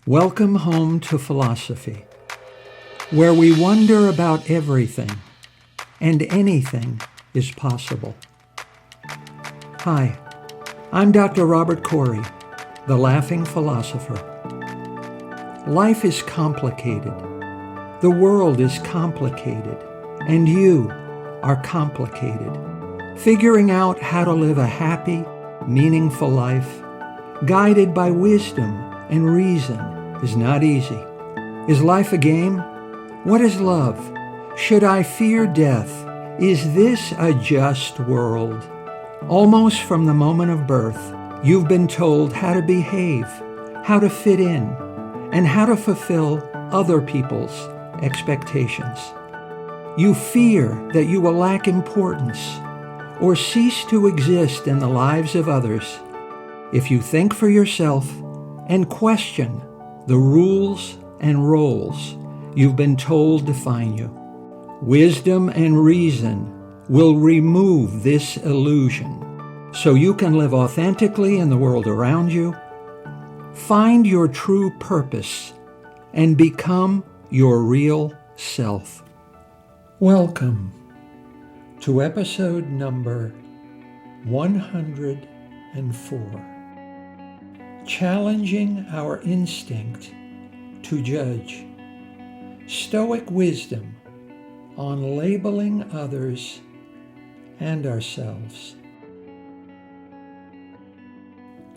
Welcome home to philosophy, where we wonder about everything and anything is possible. Hi, I'm Dr. Robert Corey, the Laughing Philosopher. Life is complicated. The world is complicated, and you are complicated. Figuring out how to live a happy, meaningful life, guided by wisdom and reason, is not easy. Is life a game? What is love? Should I fear death? Is this a just world? Almost from the moment of birth, you've been told how to behave, how to fit in, and how to fulfill other people's expectations. You fear that you will lack importance or cease to exist in the lives of others if you think for yourself and question the rules and roles you've been told define you. Wisdom and reason will remove this illusion so you can live authentically in the world around you, find your true purpose, and become your real self. Welcome to episode number 104. Challenging our instinct to judge. Stoic wisdom on labeling others and ourselves.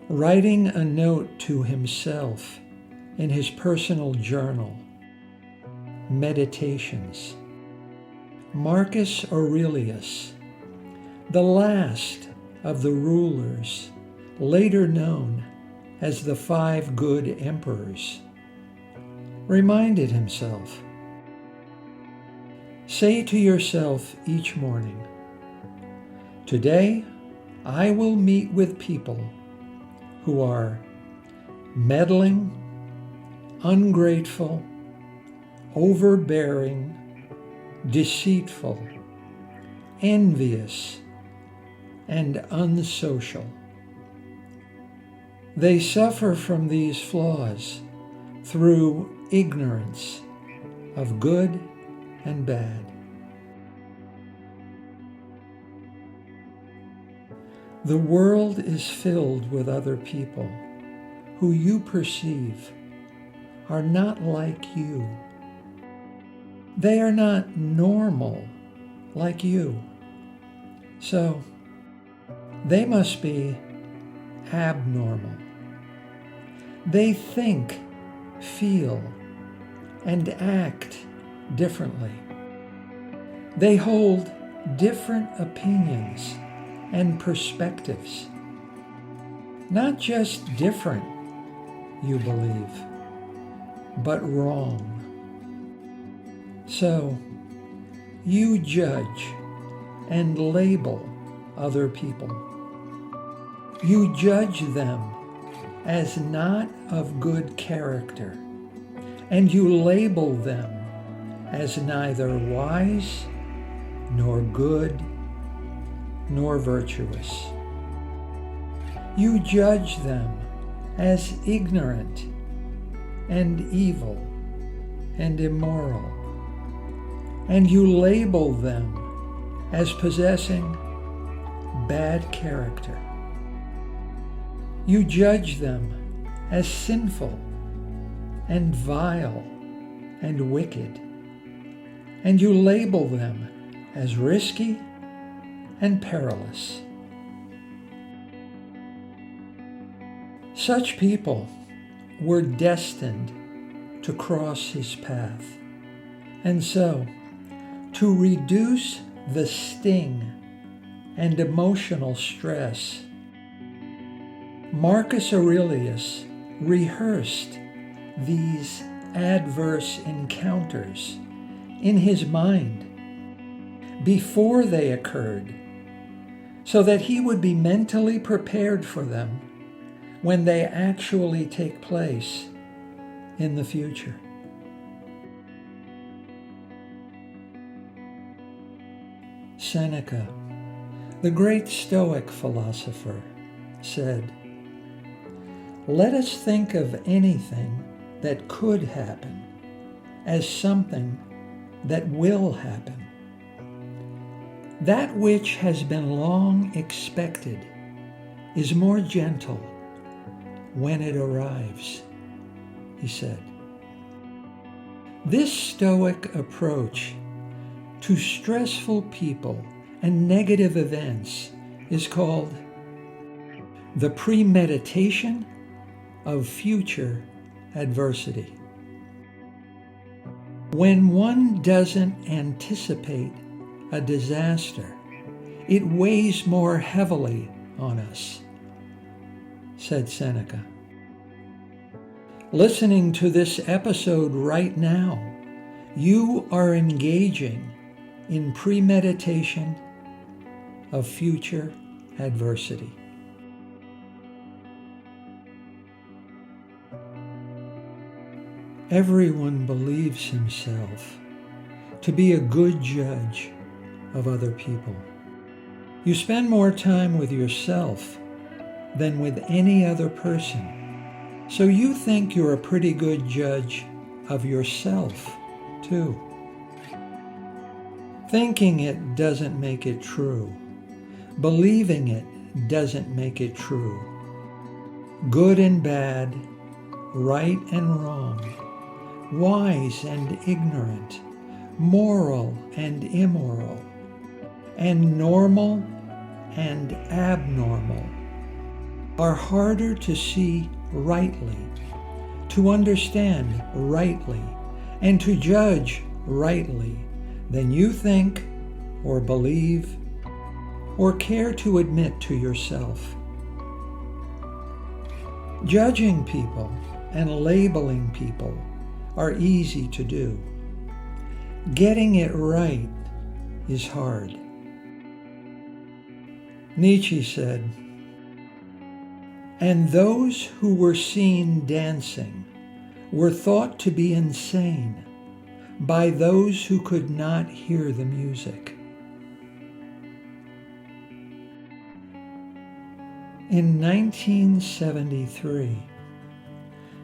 Writing a note to himself in his personal journal. Meditations. Marcus Aurelius, the last of the rulers, later known as the 5 good emperors, reminded himself, say to yourself each morning, today I will meet with people who are meddling, ungrateful, overbearing, deceitful, envious, and unsocial. They suffer from these flaws through ignorance of good and bad. The world is filled with other people who you perceive are not like you. They are not normal like you. So they must be abnormal. They think, feel, and act differently. They hold different opinions and perspectives. Not just different, you believe, but wrong. So you judge and label other people. You judge them as not of good character, and you label them as neither wise, nor good, nor virtuous. You judge them as ignorant and evil and immoral, and you label them as possessing bad character. You judge them as sinful and vile and wicked, and you label them as risky and perilous. Such people were destined to cross his path, and so, to reduce the sting and emotional stress, Marcus Aurelius rehearsed these adverse encounters in his mind before they occurred, so that he would be mentally prepared for them when they actually take place in the future. Seneca, the great Stoic philosopher, said, "Let us think of anything that could happen as something that will happen. That which has been long expected is more gentle when it arrives, he said. This Stoic approach to stressful people and negative events is called the premeditation of future adversity. When one doesn't anticipate a disaster, it weighs more heavily on us, said Seneca. Listening to this episode right now, you are engaging in premeditation of future adversity. Everyone believes himself to be a good judge of other people. You spend more time with yourself than with any other person, so you think you're a pretty good judge of yourself, too. Thinking it doesn't make it true. Believing it doesn't make it true. Good and bad, right and wrong, wise and ignorant, moral and immoral, and normal and abnormal are harder to see rightly, to understand rightly, and to judge rightly than you think or believe or care to admit to yourself. Judging people and labeling people are easy to do. Getting it right is hard. Nietzsche said, "And those who were seen dancing were thought to be insane by those who could not hear the music." In 1973,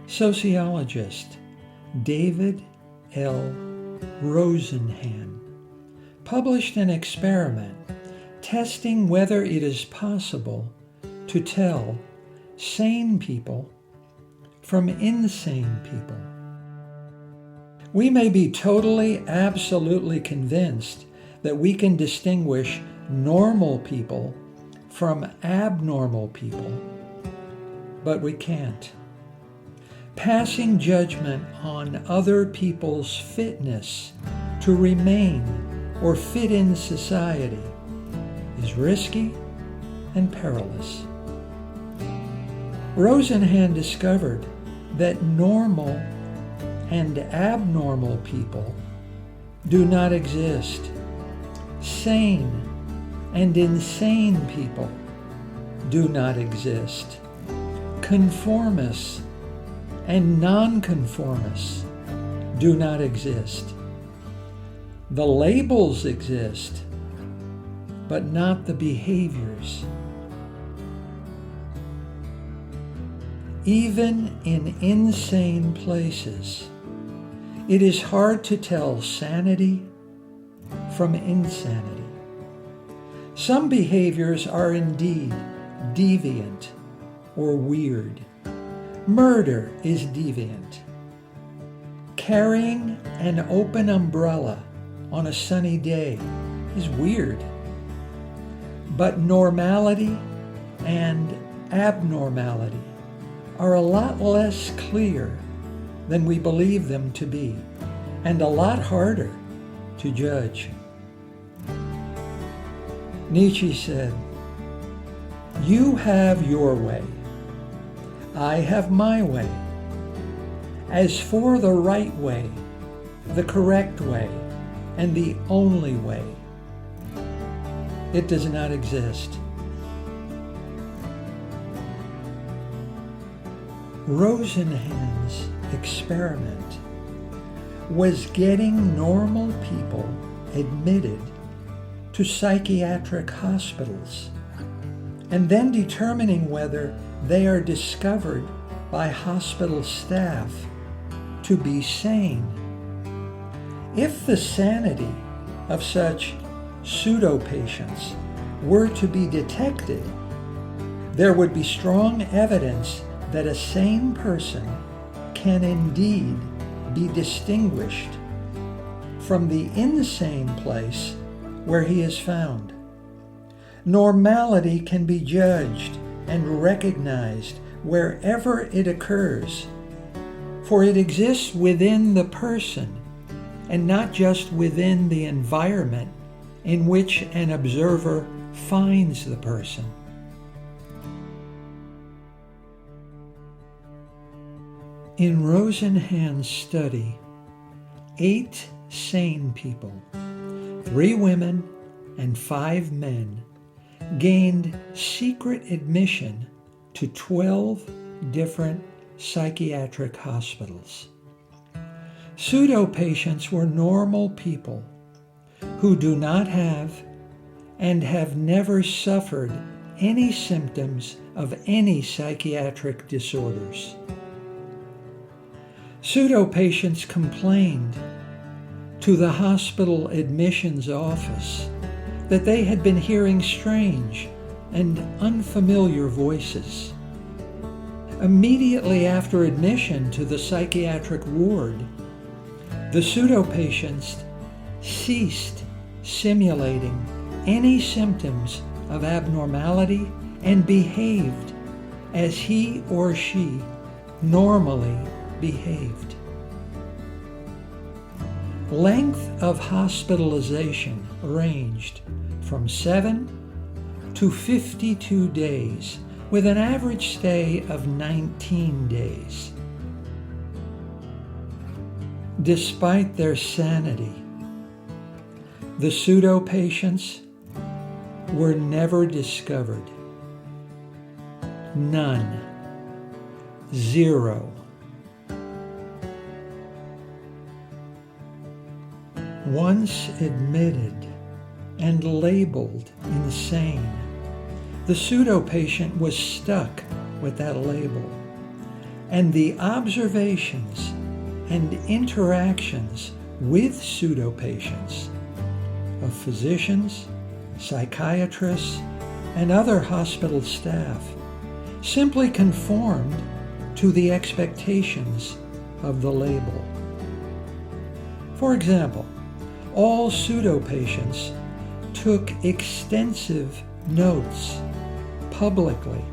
sociologist David L. Rosenhan published an experiment testing whether it is possible to tell sane people from insane people. We may be totally, absolutely convinced that we can distinguish normal people from abnormal people, but we can't. Passing judgment on other people's fitness to remain or fit in society is risky and perilous. Rosenhan discovered that normal and abnormal people do not exist. Sane and insane people do not exist. Conformists and nonconformists do not exist. The labels exist, but not the behaviors. Even in insane places, it is hard to tell sanity from insanity. Some behaviors are indeed deviant or weird. Murder is deviant. Carrying an open umbrella on a sunny day is weird. But normality and abnormality are a lot less clear than we believe them to be, and a lot harder to judge. Nietzsche said, "You have your way. I have my way. As for the right way, the correct way, and the only way, it does not exist." Rosenhan's experiment was getting normal people admitted to psychiatric hospitals and then determining whether they are discovered by hospital staff to be sane. If the sanity of such pseudo-patients were to be detected, there would be strong evidence that a sane person can indeed be distinguished from the insane place where he is found. Normality can be judged and recognized wherever it occurs, for it exists within the person and not just within the environment in which an observer finds the person. In Rosenhan's study, 8 sane people, 3 women and 5 men, gained secret admission to 12 different psychiatric hospitals. Pseudo-patients were normal people who do not have and have never suffered any symptoms of any psychiatric disorders. Pseudo-patients complained to the hospital admissions office that they had been hearing strange and unfamiliar voices. Immediately after admission to the psychiatric ward, the pseudo-patients ceased simulating any symptoms of abnormality and behaved as he or she normally behaved. Length of hospitalization ranged from 7 to 52 days, with an average stay of 19 days. Despite their sanity, the pseudo-patients were never discovered. None. 0. Once admitted and labeled insane, the pseudo-patient was stuck with that label, and the observations and interactions with pseudo-patients of physicians, psychiatrists, and other hospital staff simply conformed to the expectations of the label. For example, all pseudo-patients took extensive notes publicly.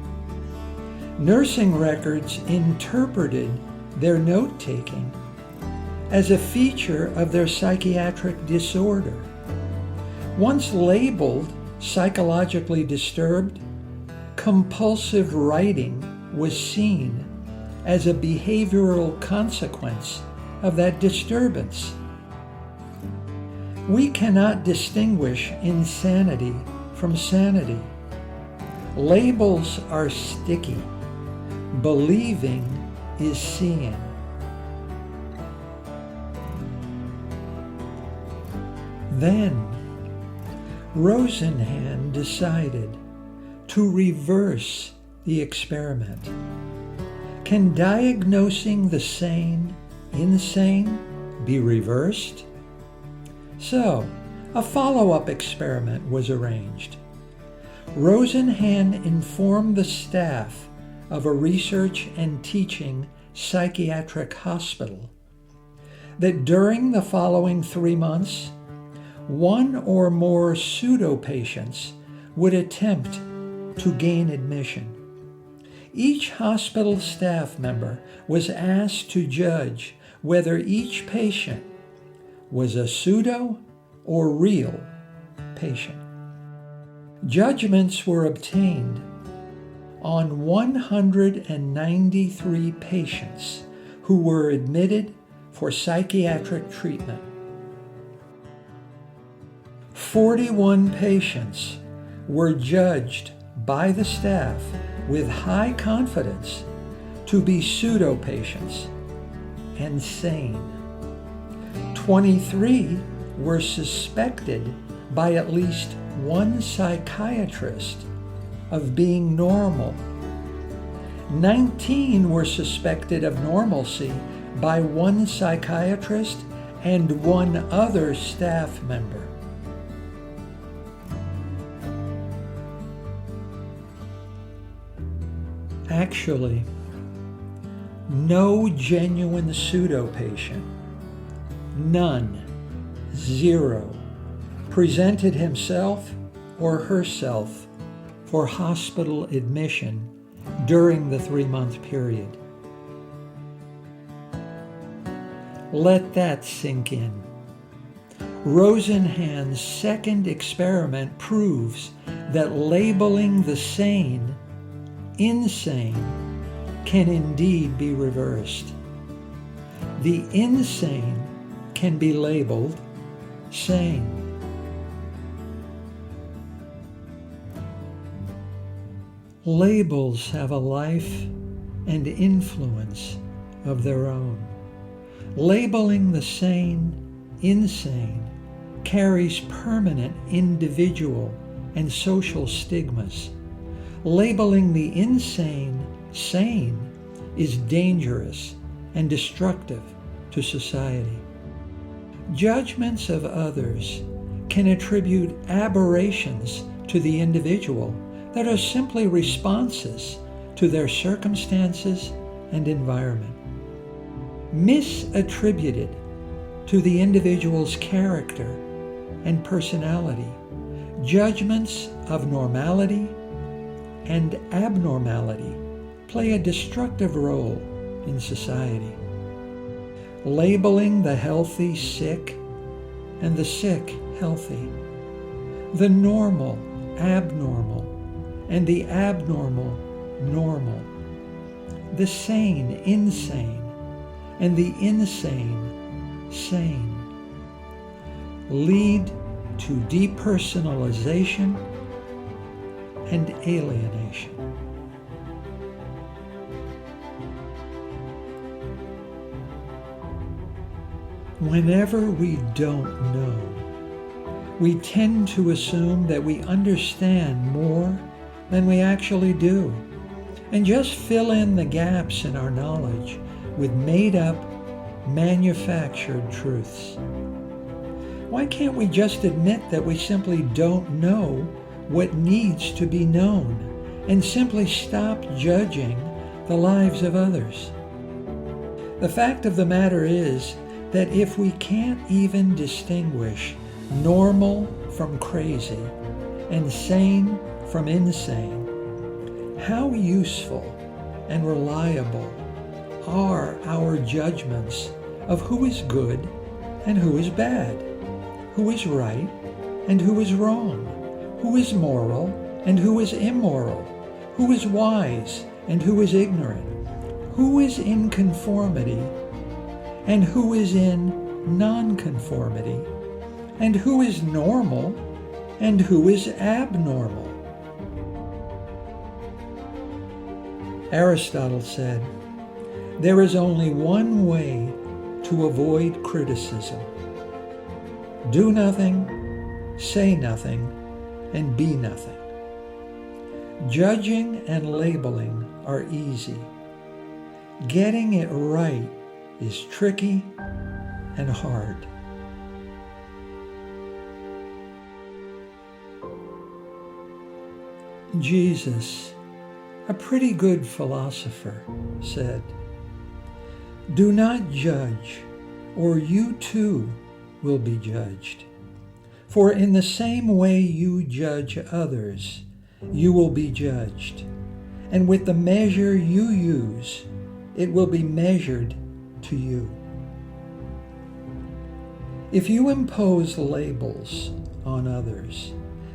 Nursing records interpreted their note-taking as a feature of their psychiatric disorder. Once labeled psychologically disturbed, compulsive writing was seen as a behavioral consequence of that disturbance. We cannot distinguish insanity from sanity. Labels are sticky. Believing is seeing. Then, Rosenhan decided to reverse the experiment. Can diagnosing the sane insane be reversed? So, a follow-up experiment was arranged. Rosenhan informed the staff of a research and teaching psychiatric hospital that during the following 3 months, 1 or more pseudo-patients would attempt to gain admission. Each hospital staff member was asked to judge whether each patient was a pseudo or real patient. Judgments were obtained on 193 patients who were admitted for psychiatric treatment. 41 patients were judged by the staff with high confidence to be pseudo-patients and sane. 23 were suspected by at least one psychiatrist of being normal. 19 were suspected of normalcy by one psychiatrist and one other staff member. Actually, no genuine pseudo-patient, none, zero, presented himself or herself for hospital admission during the 3-month period. Let that sink in. Rosenhan's second experiment proves that labeling the sane insane can indeed be reversed. The insane can be labeled sane. Labels have a life and influence of their own. Labeling the sane insane carries permanent individual and social stigmas. Labeling the insane sane is dangerous and destructive to society. Judgments of others can attribute aberrations to the individual that are simply responses to their circumstances and environment. Misattributed to the individual's character and personality, judgments of normality and abnormality play a destructive role in society. Labeling the healthy sick and the sick healthy, the normal abnormal and the abnormal normal, the sane insane and the insane sane, lead to depersonalization and alienation. Whenever we don't know, we tend to assume that we understand more than we actually do, and just fill in the gaps in our knowledge with made-up, manufactured truths. Why can't we just admit that we simply don't know what needs to be known and simply stop judging the lives of others? The fact of the matter is that if we can't even distinguish normal from crazy and sane from insane, how useful and reliable are our judgments of who is good and who is bad, who is right and who is wrong, who is moral and who is immoral, who is wise and who is ignorant, who is in conformity and who is in nonconformity, and who is normal and who is abnormal? Aristotle said, "There is only one way to avoid criticism. Do nothing, say nothing, and be nothing." Judging and labeling are easy. Getting it right is tricky and hard. Jesus, a pretty good philosopher, said, "Do not judge, or you too will be judged. For in the same way you judge others, you will be judged. And with the measure you use, it will be measured to you." If you impose labels on others,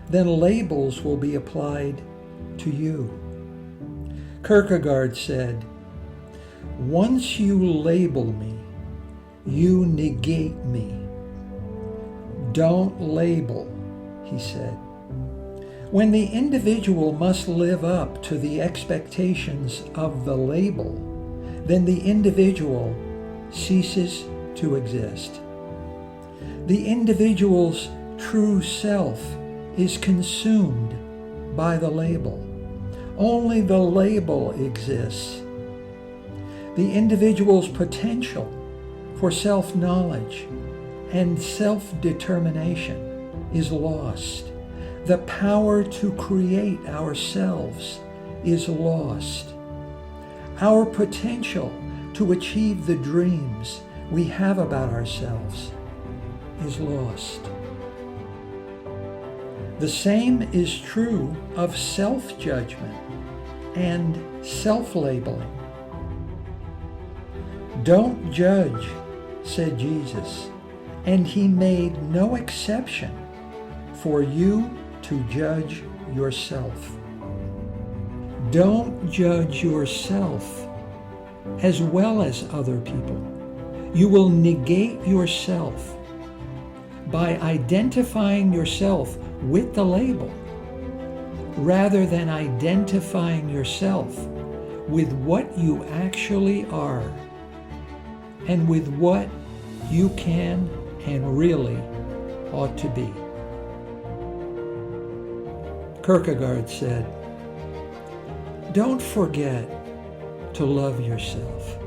then labels will be applied to you. Kierkegaard said, "Once you label me, you negate me. Don't label," he said. When the individual must live up to the expectations of the label, then the individual ceases to exist. The individual's true self is consumed by the label. Only the label exists. The individual's potential for self-knowledge and self-determination is lost. The power to create ourselves is lost. Our potential to achieve the dreams we have about ourselves is lost. The same is true of self-judgment and self-labeling. Don't judge, said Jesus, and he made no exception for you to judge yourself. Don't judge yourself as well as other people. You will negate yourself by identifying yourself with the label rather than identifying yourself with what you actually are and with what you can and really ought to be. Kierkegaard said, "Don't forget to love yourself."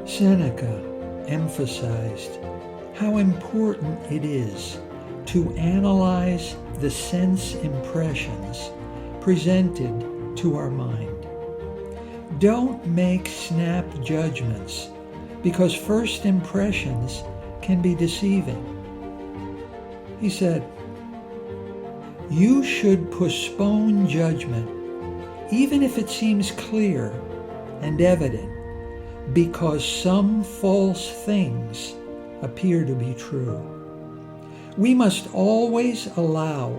Seneca emphasized how important it is to analyze the sense impressions presented to our mind. Don't make snap judgments because first impressions can be deceiving. He said, "You should postpone judgment even if it seems clear and evident, because some false things appear to be true. We must always allow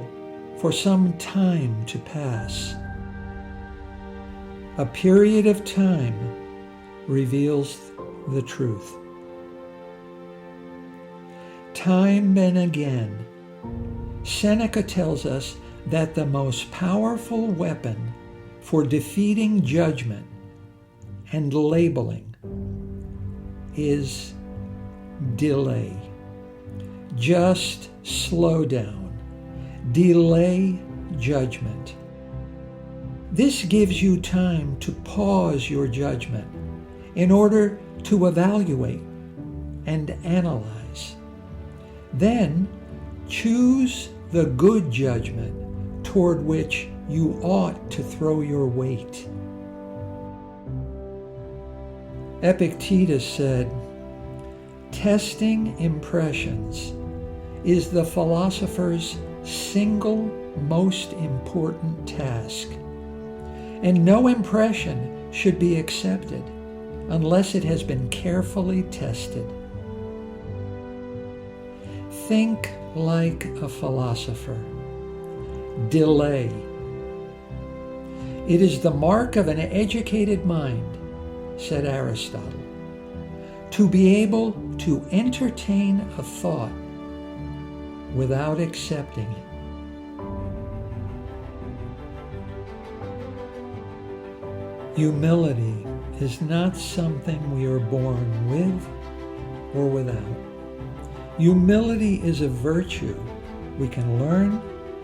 for some time to pass. A period of time reveals the truth." Time and again, Seneca tells us that the most powerful weapon for defeating judgment and labeling is delay. Just slow down. Delay judgment. This gives you time to pause your judgment in order to evaluate and analyze. Then choose the good judgment toward which you ought to throw your weight. Epictetus said, "Testing impressions is the philosopher's single most important task, and no impression should be accepted unless it has been carefully tested." Think like a philosopher. Delay. It is the mark of an educated mind, said Aristotle, to be able to entertain a thought without accepting it. Humility is not something we are born with or without. Humility is a virtue we can learn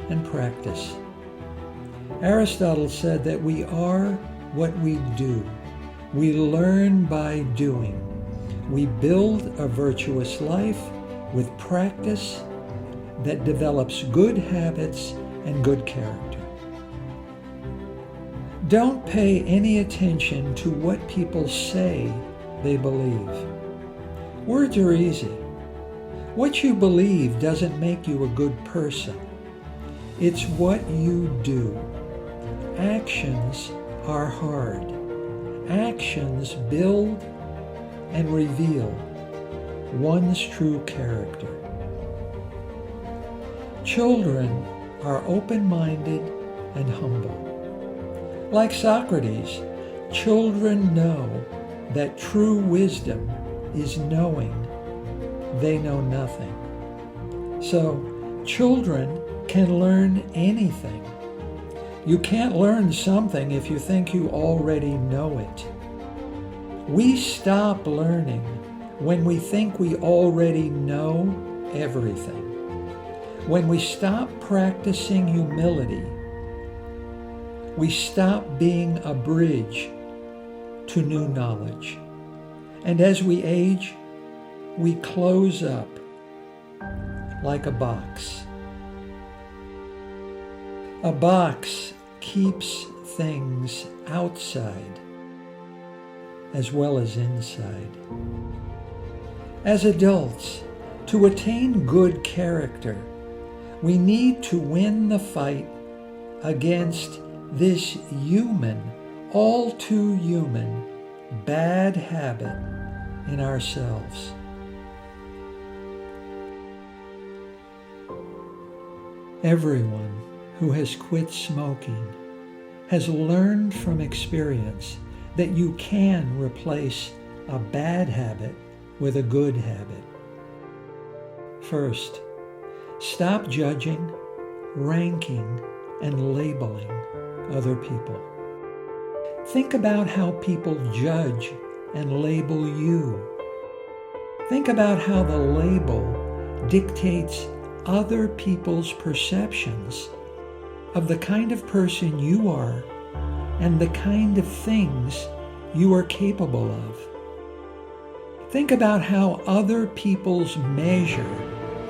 and practice. Aristotle said that we are what we do. We learn by doing. We build a virtuous life with practice that develops good habits and good character. Don't pay any attention to what people say they believe. Words are easy. What you believe doesn't make you a good person. It's what you do. Actions are hard. Actions build and reveal one's true character. Children are open-minded and humble. Like Socrates, children know that true wisdom is knowing they know nothing. So, children can learn anything. You can't learn something if you think you already know it. We stop learning when we think we already know everything. When we stop practicing humility, we stop being a bridge to new knowledge. And as we age, we close up like a box. A box keeps things outside as well as inside. As adults, to attain good character, we need to win the fight against this human, all too human, bad habit in ourselves. Everyone who has quit smoking has learned from experience that you can replace a bad habit with a good habit. First, stop judging, ranking, and labeling other people. Think about how people judge and label you. Think about how the label dictates other people's perceptions of the kind of person you are and the kind of things you are capable of. Think about how other people's measure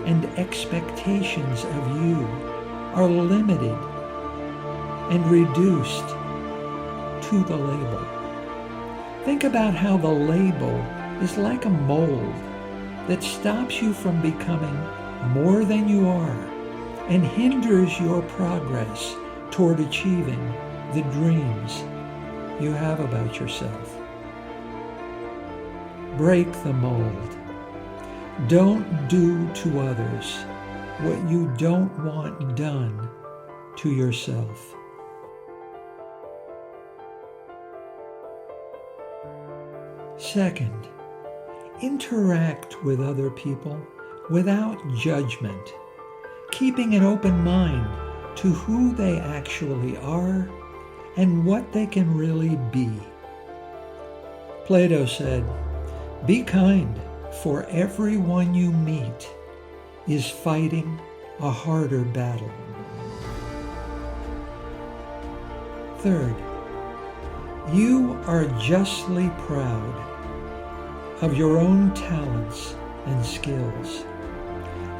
and expectations of you are limited and reduced to the label. Think about how the label is like a mold that stops you from becoming more than you are and hinders your progress toward achieving the dreams you have about yourself. Break the mold. Don't do to others what you don't want done to yourself. Second, interact with other people without judgment, keeping an open mind to who they actually are and what they can really be. Plato said, "Be kind, for everyone you meet is fighting a harder battle." Third, you are justly proud of your own talents and skills.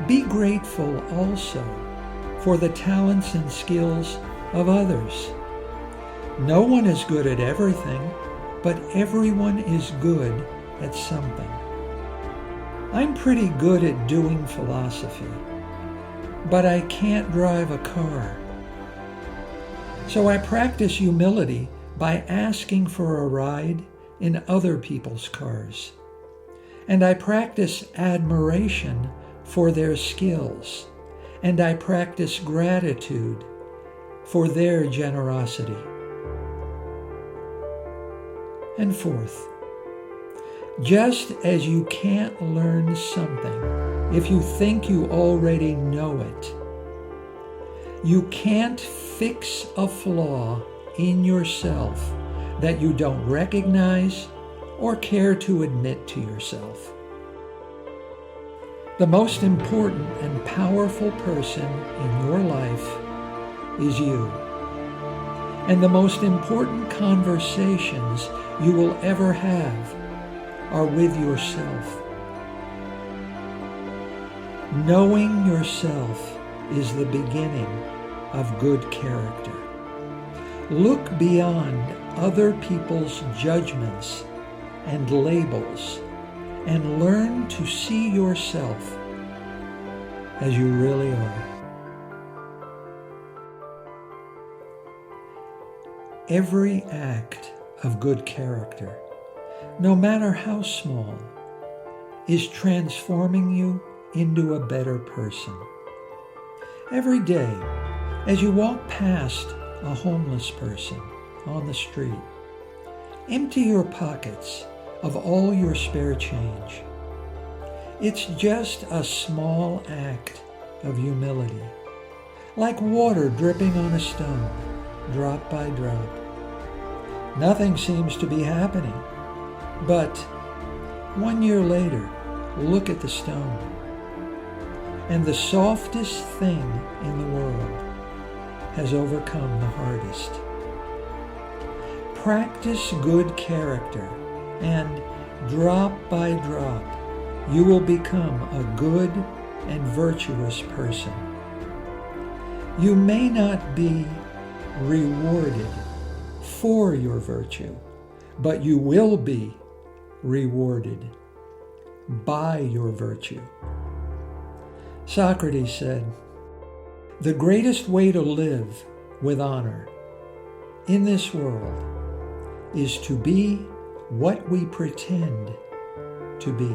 Be grateful also for the talents and skills of others. No one is good at everything, but everyone is good at something. I'm pretty good at doing philosophy, but I can't drive a car. So I practice humility by asking for a ride in other people's cars. And I practice admiration for their skills. And I practice gratitude for their generosity. And fourth, just as you can't learn something if you think you already know it, you can't fix a flaw in yourself that you don't recognize or care to admit to yourself. The most important and powerful person in your life is you. And the most important conversations you will ever have are with yourself. Knowing yourself is the beginning of good character. Look beyond other people's judgments and labels and learn to see yourself as you really are. Every act of good character, no matter how small, is transforming you into a better person. Every day, as you walk past a homeless person on the street, empty your pockets of all your spare change. It's just a small act of humility, like water dripping on a stone, drop by drop. Nothing seems to be happening, but 1 year later, look at the stone, and the softest thing in the world has overcome the hardest. Practice good character, and drop by drop, you will become a good and virtuous person. You may not be rewarded for your virtue, but you will be rewarded by your virtue. Socrates said, "The greatest way to live with honor in this world is to be what we pretend to be."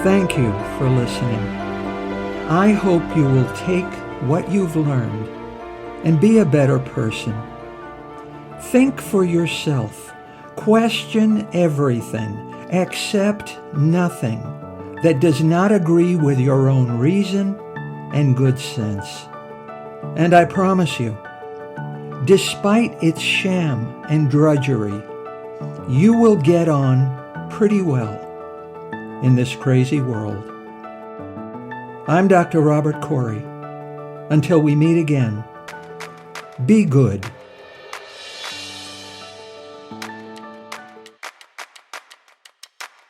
Thank you for listening. I hope you will take what you've learned and be a better person. Think for yourself. Question everything. Accept nothing that does not agree with your own reason and good sense. And I promise you, despite its sham and drudgery, you will get on pretty well in this crazy world. I'm Dr. Robert Corey. Until we meet again, be good.